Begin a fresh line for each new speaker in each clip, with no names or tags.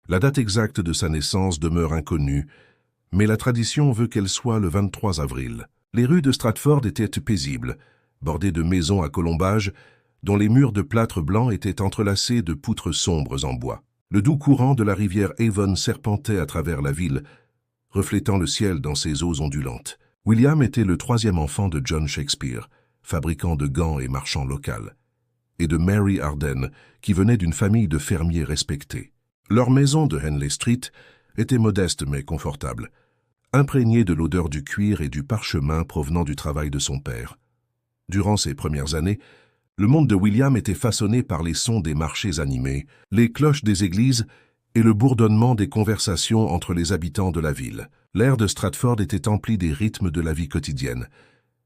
La date exacte de sa naissance demeure inconnue, mais la tradition veut qu'elle soit le 23 avril. Les rues de Stratford étaient paisibles, bordées de maisons à colombages, dont les murs de plâtre blanc étaient entrelacés de poutres sombres en bois. Le doux courant de la rivière Avon serpentait à travers la ville, reflétant le ciel dans ses eaux ondulantes. William était le troisième enfant de John Shakespeare, fabricant de gants et marchand local, et de Mary Arden, qui venait d'une famille de fermiers respectés. Leur maison de Henley Street était modeste mais confortable, imprégnée de l'odeur du cuir et du parchemin provenant du travail de son père. Durant ses premières années, le monde de William était façonné par les sons des marchés animés, les cloches des églises et le bourdonnement des conversations entre les habitants de la ville. L'air de Stratford était empli des rythmes de la vie quotidienne,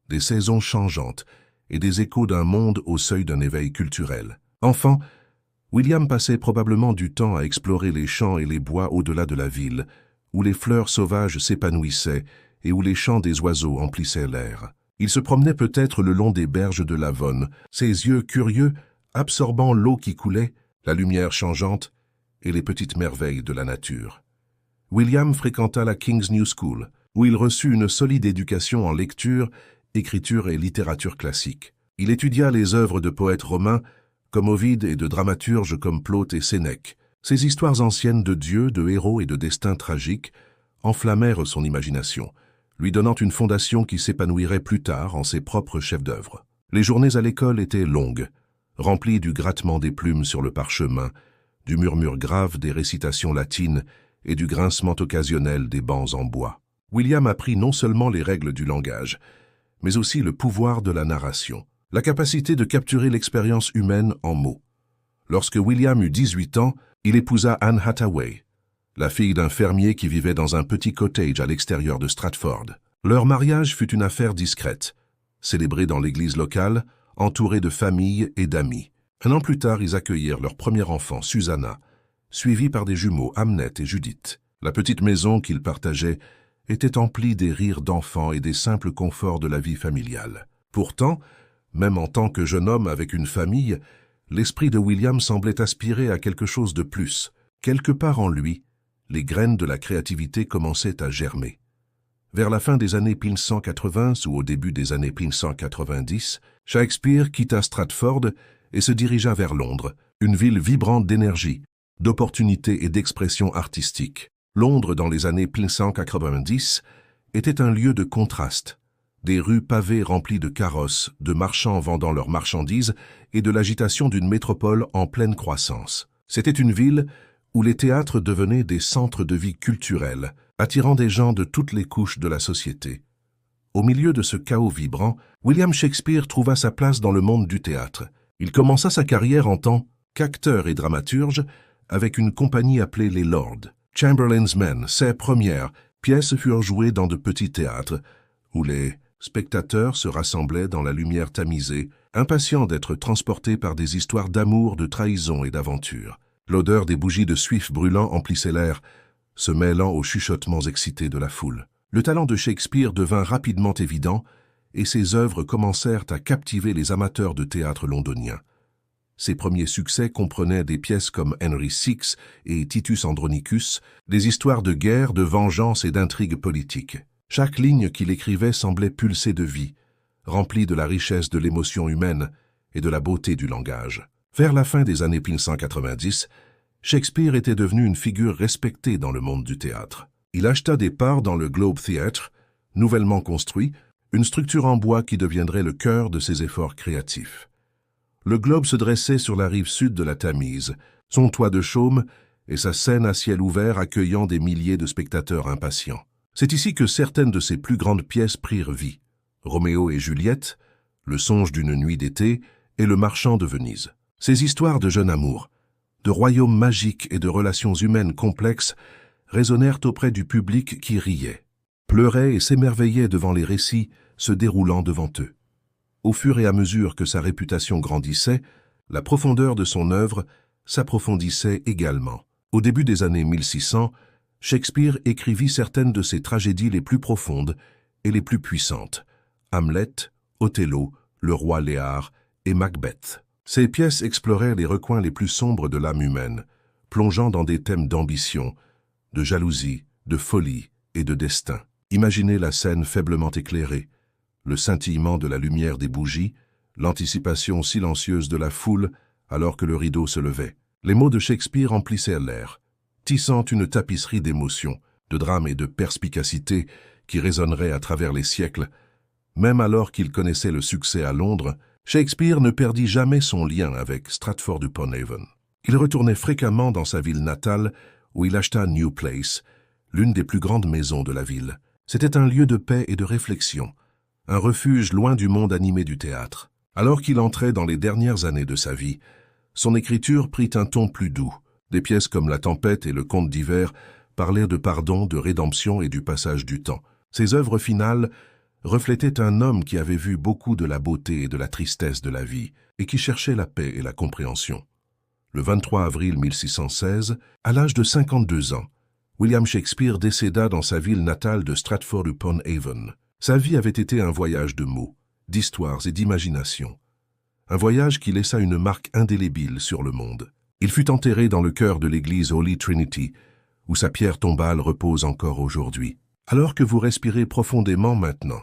des saisons changeantes et des échos d'un monde au seuil d'un éveil culturel. Enfant, William passait probablement du temps à explorer les champs et les bois au-delà de la ville, où les fleurs sauvages s'épanouissaient et où les chants des oiseaux emplissaient l'air. Il se promenait peut-être le long des berges de l'Avon, ses yeux curieux absorbant l'eau qui coulait, la lumière changeante et les petites merveilles de la nature. William fréquenta la King's New School, où il reçut une solide éducation en lecture, écriture et littérature classique. Il étudia les œuvres de poètes romains comme Ovide et de dramaturges comme Plaute et Sénèque. Ces histoires anciennes de dieux, de héros et de destins tragiques enflammèrent son imagination, lui donnant une fondation qui s'épanouirait plus tard en ses propres chefs-d'œuvre. Les journées à l'école étaient longues, remplies du grattement des plumes sur le parchemin, du murmure grave des récitations latines et du grincement occasionnel des bancs en bois. William apprit non seulement les règles du langage, mais aussi le pouvoir de la narration, la capacité de capturer l'expérience humaine en mots. Lorsque William eut 18 ans, il épousa Anne Hathaway, la fille d'un fermier qui vivait dans un petit cottage à l'extérieur de Stratford. Leur mariage fut une affaire discrète, célébrée dans l'église locale, entourée de familles et d'amis. Un an plus tard, ils accueillirent leur premier enfant, Susanna, suivie par des jumeaux, Hamnet et Judith. La petite maison qu'ils partageaient était emplie des rires d'enfants et des simples conforts de la vie familiale. Pourtant, même en tant que jeune homme avec une famille, l'esprit de William semblait aspirer à quelque chose de plus. Quelque part en lui, les graines de la créativité commençaient à germer. Vers la fin des années 1580 ou au début des années 1590, Shakespeare quitta Stratford et se dirigea vers Londres, une ville vibrante d'énergie, d'opportunités et d'expression artistique. Londres, dans les années 1590, était un lieu de contraste. Des rues pavées remplies de carrosses, de marchands vendant leurs marchandises et de l'agitation d'une métropole en pleine croissance. C'était une ville où les théâtres devenaient des centres de vie culturelle, attirant des gens de toutes les couches de la société. Au milieu de ce chaos vibrant, William Shakespeare trouva sa place dans le monde du théâtre. Il commença sa carrière en tant qu'acteur et dramaturge avec une compagnie appelée les Lords. Chamberlain's Men, ses premières pièces furent jouées dans de petits théâtres, où les spectateurs se rassemblaient dans la lumière tamisée, impatients d'être transportés par des histoires d'amour, de trahison et d'aventure. L'odeur des bougies de suif brûlant emplissait l'air, se mêlant aux chuchotements excités de la foule. Le talent de Shakespeare devint rapidement évident, et ses œuvres commencèrent à captiver les amateurs de théâtre londoniens. Ses premiers succès comprenaient des pièces comme Henry VI et Titus Andronicus, des histoires de guerre, de vengeance et d'intrigues politiques. Chaque ligne qu'il écrivait semblait pulser de vie, remplie de la richesse de l'émotion humaine et de la beauté du langage. Vers la fin des années 1590, Shakespeare était devenu une figure respectée dans le monde du théâtre. Il acheta des parts dans le Globe Theatre, nouvellement construit, une structure en bois qui deviendrait le cœur de ses efforts créatifs. Le Globe se dressait sur la rive sud de la Tamise, son toit de chaume et sa scène à ciel ouvert accueillant des milliers de spectateurs impatients. C'est ici que certaines de ses plus grandes pièces prirent vie. Roméo et Juliette, Le songe d'une nuit d'été et Le marchand de Venise. Ces histoires de jeune amour, de royaumes magiques et de relations humaines complexes résonnèrent auprès du public qui riait, pleurait et s'émerveillait devant les récits se déroulant devant eux. Au fur et à mesure que sa réputation grandissait, la profondeur de son œuvre s'approfondissait également. Au début des années 1600, Shakespeare écrivit certaines de ses tragédies les plus profondes et les plus puissantes, Hamlet, Othello, Le roi Léar et Macbeth. Ces pièces exploraient les recoins les plus sombres de l'âme humaine, plongeant dans des thèmes d'ambition, de jalousie, de folie et de destin. Imaginez la scène faiblement éclairée, le scintillement de la lumière des bougies, l'anticipation silencieuse de la foule alors que le rideau se levait. Les mots de Shakespeare emplissaient l'air, tissant une tapisserie d'émotions, de drames et de perspicacité qui résonneraient à travers les siècles. Même alors qu'il connaissait le succès à Londres, Shakespeare ne perdit jamais son lien avec Stratford-upon-Avon. Il retournait fréquemment dans sa ville natale où il acheta New Place, l'une des plus grandes maisons de la ville. C'était un lieu de paix et de réflexion, un refuge loin du monde animé du théâtre. Alors qu'il entrait dans les dernières années de sa vie, son écriture prit un ton plus doux. Des pièces comme La Tempête et Le Conte d'hiver parlaient de pardon, de rédemption et du passage du temps. Ses œuvres finales reflétaient un homme qui avait vu beaucoup de la beauté et de la tristesse de la vie et qui cherchait la paix et la compréhension. Le 23 avril 1616, à l'âge de 52 ans, William Shakespeare décéda dans sa ville natale de Stratford-upon-Avon. Sa vie avait été un voyage de mots, d'histoires et d'imagination. Un voyage qui laissa une marque indélébile sur le monde. Il fut enterré dans le cœur de l'église Holy Trinity, où sa pierre tombale repose encore aujourd'hui. Alors que vous respirez profondément maintenant,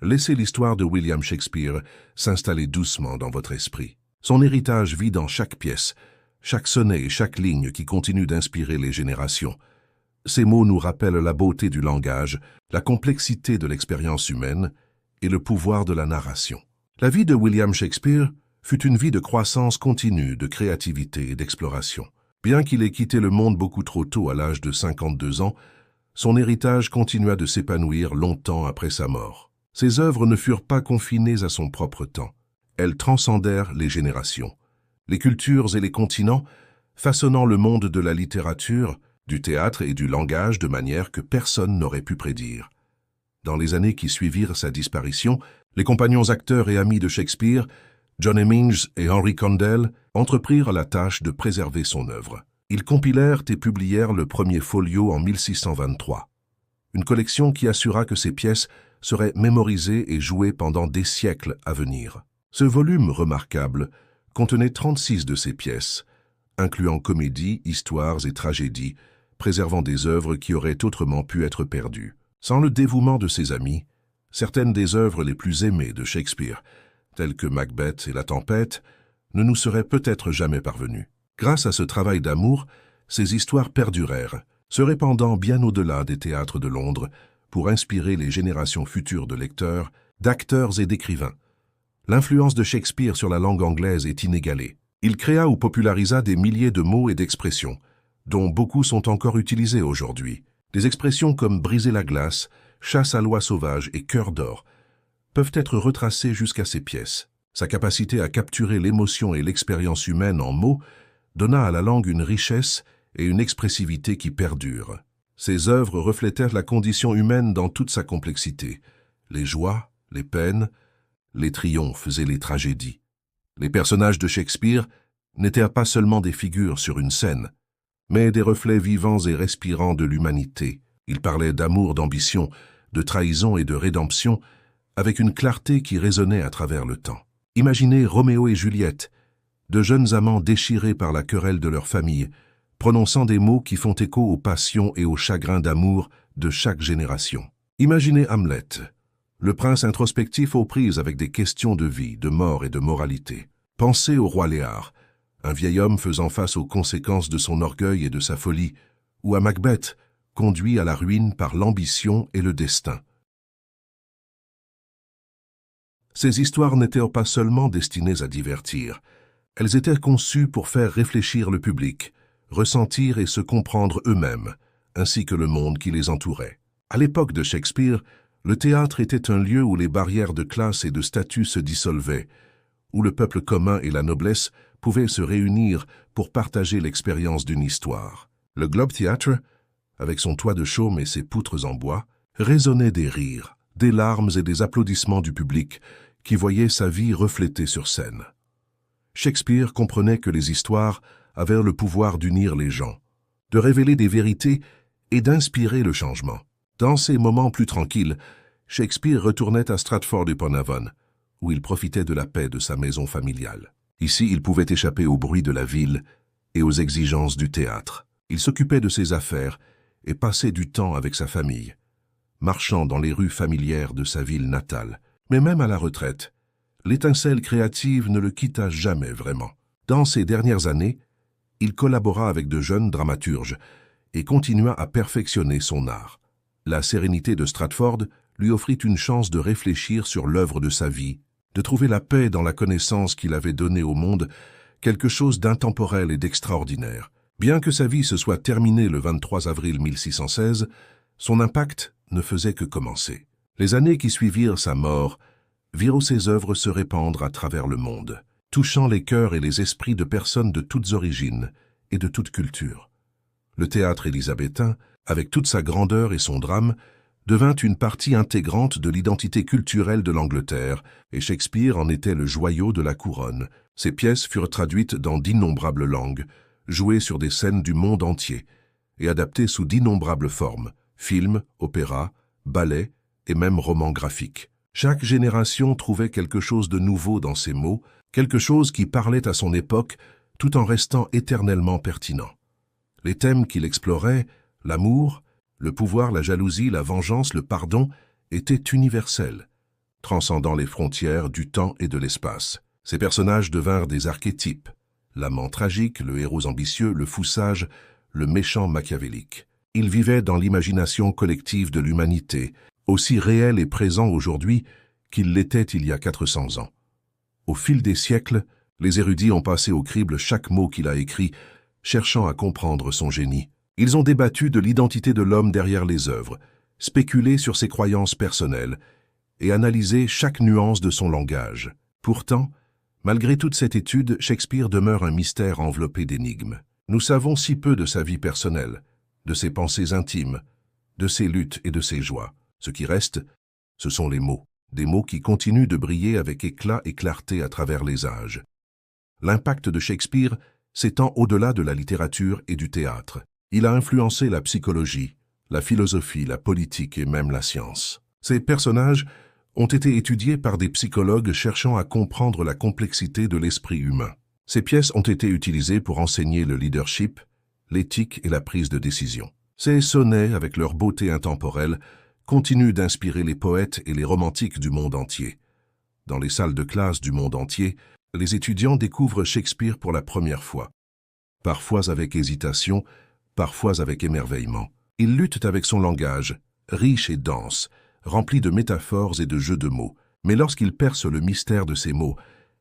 laissez l'histoire de William Shakespeare s'installer doucement dans votre esprit. Son héritage vit dans chaque pièce, chaque sonnet et chaque ligne qui continue d'inspirer les générations. Ces mots nous rappellent la beauté du langage, la complexité de l'expérience humaine et le pouvoir de la narration. La vie de William Shakespeare fut une vie de croissance continue, de créativité et d'exploration. Bien qu'il ait quitté le monde beaucoup trop tôt à l'âge de 52 ans, son héritage continua de s'épanouir longtemps après sa mort. Ses œuvres ne furent pas confinées à son propre temps. Elles transcendèrent les générations, les cultures et les continents, façonnant le monde de la littérature, du théâtre et du langage de manière que personne n'aurait pu prédire. Dans les années qui suivirent sa disparition, les compagnons acteurs et amis de Shakespeare, John Hemmings et Henry Condell, entreprirent la tâche de préserver son œuvre. Ils compilèrent et publièrent le premier folio en 1623, une collection qui assura que ses pièces seraient mémorisées et jouées pendant des siècles à venir. Ce volume remarquable contenait 36 de ses pièces, incluant comédies, histoires et tragédies, préservant des œuvres qui auraient autrement pu être perdues. Sans le dévouement de ses amis, certaines des œuvres les plus aimées de Shakespeare, telles que Macbeth et La Tempête, ne nous seraient peut-être jamais parvenues. Grâce à ce travail d'amour, ces histoires perdurèrent, se répandant bien au-delà des théâtres de Londres pour inspirer les générations futures de lecteurs, d'acteurs et d'écrivains. L'influence de Shakespeare sur la langue anglaise est inégalée. Il créa ou popularisa des milliers de mots et d'expressions, dont beaucoup sont encore utilisés aujourd'hui. Des expressions comme « briser la glace »,« chasse à l'oie sauvage » et « cœur d'or » peuvent être retracées jusqu'à ses pièces. Sa capacité à capturer l'émotion et l'expérience humaine en mots donna à la langue une richesse et une expressivité qui perdurent. Ses œuvres reflétèrent la condition humaine dans toute sa complexité, les joies, les peines, les triomphes et les tragédies. Les personnages de Shakespeare n'étaient pas seulement des figures sur une scène, mais des reflets vivants et respirants de l'humanité. Ils parlaient d'amour, d'ambition, de trahison et de rédemption, avec une clarté qui résonnait à travers le temps. Imaginez Roméo et Juliette, de jeunes amants déchirés par la querelle de leur famille, prononçant des mots qui font écho aux passions et aux chagrins d'amour de chaque génération. Imaginez Hamlet, le prince introspectif aux prises avec des questions de vie, de mort et de moralité. Pensez au roi Léar, un vieil homme faisant face aux conséquences de son orgueil et de sa folie, ou à Macbeth, conduit à la ruine par l'ambition et le destin. Ces histoires n'étaient pas seulement destinées à divertir, elles étaient conçues pour faire réfléchir le public, ressentir et se comprendre eux-mêmes, ainsi que le monde qui les entourait. À l'époque de Shakespeare, le théâtre était un lieu où les barrières de classe et de statut se dissolvaient, où le peuple commun et la noblesse pouvaient se réunir pour partager l'expérience d'une histoire. Le Globe Theatre, avec son toit de chaume et ses poutres en bois, résonnait des rires, des larmes et des applaudissements du public qui voyait sa vie reflétée sur scène. Shakespeare comprenait que les histoires avaient le pouvoir d'unir les gens, de révéler des vérités et d'inspirer le changement. Dans ces moments plus tranquilles, Shakespeare retournait à Stratford-upon-Avon, où il profitait de la paix de sa maison familiale. Ici, il pouvait échapper au bruit de la ville et aux exigences du théâtre. Il s'occupait de ses affaires et passait du temps avec sa famille, marchant dans les rues familières de sa ville natale. Mais même à la retraite, l'étincelle créative ne le quitta jamais vraiment. Dans ses dernières années, il collabora avec de jeunes dramaturges et continua à perfectionner son art. La sérénité de Stratford lui offrit une chance de réfléchir sur l'œuvre de sa vie, de trouver la paix dans la connaissance qu'il avait donnée au monde, quelque chose d'intemporel et d'extraordinaire. Bien que sa vie se soit terminée le 23 avril 1616, son impact ne faisait que commencer. Les années qui suivirent sa mort virent ses œuvres se répandre à travers le monde, touchant les cœurs et les esprits de personnes de toutes origines et de toutes cultures. Le théâtre élisabétain, avec toute sa grandeur et son drame, devint une partie intégrante de l'identité culturelle de l'Angleterre, et Shakespeare en était le joyau de la couronne. Ses pièces furent traduites dans d'innombrables langues, jouées sur des scènes du monde entier, et adaptées sous d'innombrables formes, films, opéras, ballets et même romans graphiques. Chaque génération trouvait quelque chose de nouveau dans ses mots, quelque chose qui parlait à son époque, tout en restant éternellement pertinent. Les thèmes qu'il explorait, l'amour, le pouvoir, la jalousie, la vengeance, le pardon, étaient universels, transcendant les frontières du temps et de l'espace. Ces personnages devinrent des archétypes, l'amant tragique, le héros ambitieux, le fou sage, le méchant machiavélique. Ils vivaient dans l'imagination collective de l'humanité, aussi réel et présent aujourd'hui qu'il l'était il y a 400 ans. Au fil des siècles, les érudits ont passé au crible chaque mot qu'il a écrit, cherchant à comprendre son génie. Ils ont débattu de l'identité de l'homme derrière les œuvres, spéculé sur ses croyances personnelles et analysé chaque nuance de son langage. Pourtant, malgré toute cette étude, Shakespeare demeure un mystère enveloppé d'énigmes. Nous savons si peu de sa vie personnelle, de ses pensées intimes, de ses luttes et de ses joies. Ce qui reste, ce sont les mots, des mots qui continuent de briller avec éclat et clarté à travers les âges. L'impact de Shakespeare s'étend au-delà de la littérature et du théâtre. Il a influencé la psychologie, la philosophie, la politique et même la science. Ces personnages ont été étudiés par des psychologues cherchant à comprendre la complexité de l'esprit humain. Ces pièces ont été utilisées pour enseigner le leadership, l'éthique et la prise de décision. Ces sonnets, avec leur beauté intemporelle, continuent d'inspirer les poètes et les romantiques du monde entier. Dans les salles de classe du monde entier, les étudiants découvrent Shakespeare pour la première fois. Parfois avec hésitation, parfois avec émerveillement. Ils luttent avec son langage, riche et dense, rempli de métaphores et de jeux de mots. Mais lorsqu'ils percent le mystère de ces mots,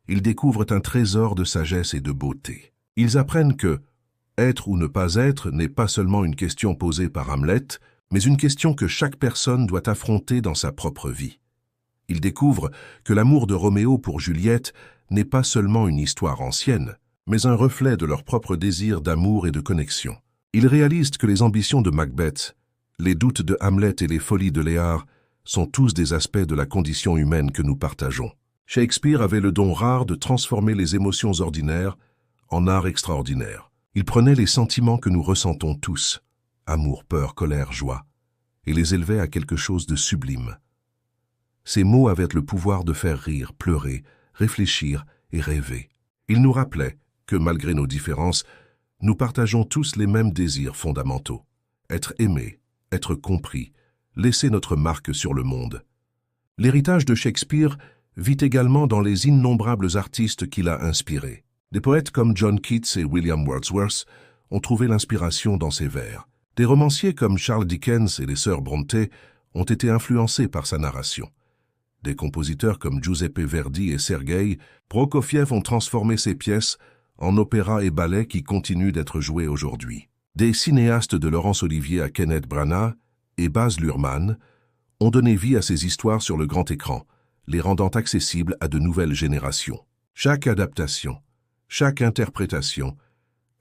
ils découvrent un trésor de sagesse et de beauté. Ils apprennent que être ou ne pas être n'est pas seulement une question posée par Hamlet, mais une question que chaque personne doit affronter dans sa propre vie. Ils découvrent que l'amour de Roméo pour Juliette n'est pas seulement une histoire ancienne, mais un reflet de leur propre désir d'amour et de connexion. Ils réalisent que les ambitions de Macbeth, les doutes de Hamlet et les folies de Léar sont tous des aspects de la condition humaine que nous partageons. Shakespeare avait le don rare de transformer les émotions ordinaires en art extraordinaire. Il prenait les sentiments que nous ressentons tous, amour, peur, colère, joie, et les élevait à quelque chose de sublime. Ces mots avaient le pouvoir de faire rire, pleurer, réfléchir et rêver. Il nous rappelait que, malgré nos différences, nous partageons tous les mêmes désirs fondamentaux. Être aimé, être compris, laisser notre marque sur le monde. L'héritage de Shakespeare vit également dans les innombrables artistes qu'il a inspirés. Des poètes comme John Keats et William Wordsworth ont trouvé l'inspiration dans ses vers. Des romanciers comme Charles Dickens et les sœurs Brontë ont été influencés par sa narration. Des compositeurs comme Giuseppe Verdi et Sergueï Prokofiev ont transformé ses pièces en opéras et ballets qui continuent d'être joués aujourd'hui. Des cinéastes de Laurence Olivier à Kenneth Branagh et Baz Luhrmann ont donné vie à ces histoires sur le grand écran, les rendant accessibles à de nouvelles générations. Chaque adaptation, chaque interprétation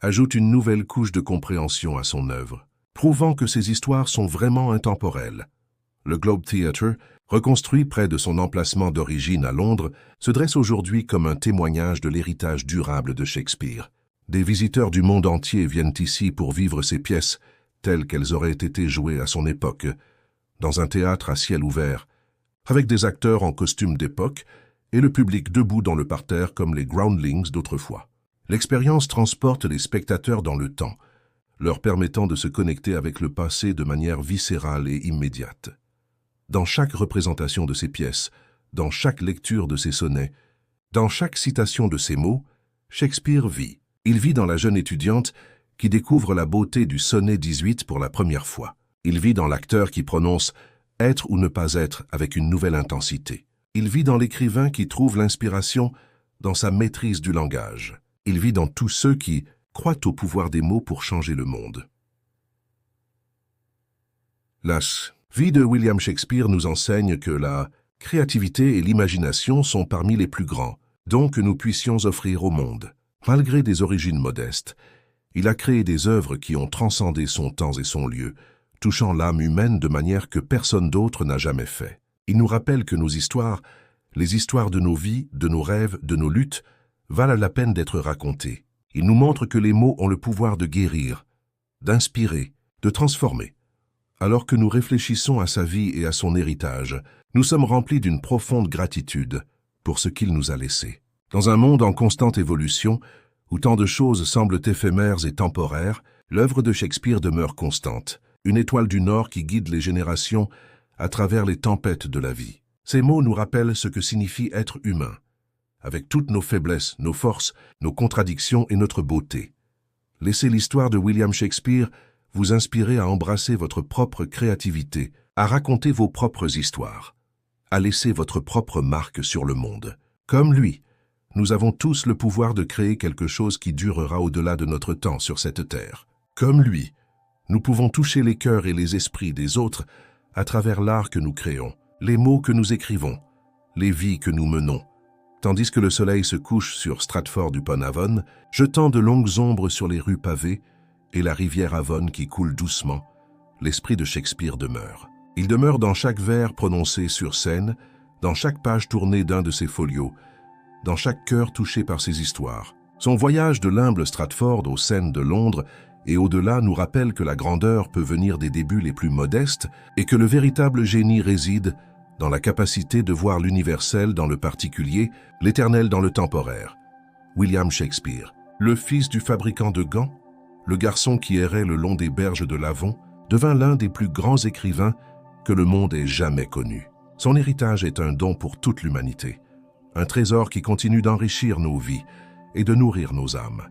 ajoute une nouvelle couche de compréhension à son œuvre, prouvant que ces histoires sont vraiment intemporelles. Le Globe Theatre, reconstruit près de son emplacement d'origine à Londres, se dresse aujourd'hui comme un témoignage de l'héritage durable de Shakespeare. Des visiteurs du monde entier viennent ici pour vivre ces pièces telles qu'elles auraient été jouées à son époque, dans un théâtre à ciel ouvert, avec des acteurs en costume d'époque et le public debout dans le parterre comme les groundlings d'autrefois. L'expérience transporte les spectateurs dans le temps, leur permettant de se connecter avec le passé de manière viscérale et immédiate. Dans chaque représentation de ces pièces, dans chaque lecture de ses sonnets, dans chaque citation de ses mots, Shakespeare vit. Il vit dans la jeune étudiante qui découvre la beauté du sonnet 18 pour la première fois. Il vit dans l'acteur qui prononce « être ou ne pas être » avec une nouvelle intensité. Il vit dans l'écrivain qui trouve l'inspiration dans sa maîtrise du langage. Il vit dans tous ceux qui croient au pouvoir des mots pour changer le monde. La vie de William Shakespeare nous enseigne que la créativité et l'imagination sont parmi les plus grands dons que nous puissions offrir au monde. Malgré des origines modestes, il a créé des œuvres qui ont transcendé son temps et son lieu, touchant l'âme humaine de manière que personne d'autre n'a jamais fait. Il nous rappelle que nos histoires, les histoires de nos vies, de nos rêves, de nos luttes, valent la peine d'être racontées. Il nous montre que les mots ont le pouvoir de guérir, d'inspirer, de transformer. Alors que nous réfléchissons à sa vie et à son héritage, nous sommes remplis d'une profonde gratitude pour ce qu'il nous a laissé. Dans un monde en constante évolution, où tant de choses semblent éphémères et temporaires, l'œuvre de Shakespeare demeure constante, une étoile du Nord qui guide les générations à travers les tempêtes de la vie. Ces mots nous rappellent ce que signifie être humain, avec toutes nos faiblesses, nos forces, nos contradictions et notre beauté. Laissez l'histoire de William Shakespeare vous inspirer à embrasser votre propre créativité, à raconter vos propres histoires, à laisser votre propre marque sur le monde. Comme lui, nous avons tous le pouvoir de créer quelque chose qui durera au-delà de notre temps sur cette terre. Comme lui, nous pouvons toucher les cœurs et les esprits des autres à travers l'art que nous créons, les mots que nous écrivons, les vies que nous menons. Tandis que le soleil se couche sur Stratford-upon-Avon, jetant de longues ombres sur les rues pavées et la rivière Avon qui coule doucement, l'esprit de Shakespeare demeure. Il demeure dans chaque vers prononcé sur scène, dans chaque page tournée d'un de ses folios, dans chaque cœur touché par ses histoires. Son voyage de l'humble Stratford aux scènes de Londres et au-delà nous rappelle que la grandeur peut venir des débuts les plus modestes et que le véritable génie réside dans la capacité de voir l'universel dans le particulier, l'éternel dans le temporaire. William Shakespeare, le fils du fabricant de gants, le garçon qui errait le long des berges de l'Avon, devint l'un des plus grands écrivains que le monde ait jamais connu. Son héritage est un don pour toute l'humanité, un trésor qui continue d'enrichir nos vies et de nourrir nos âmes.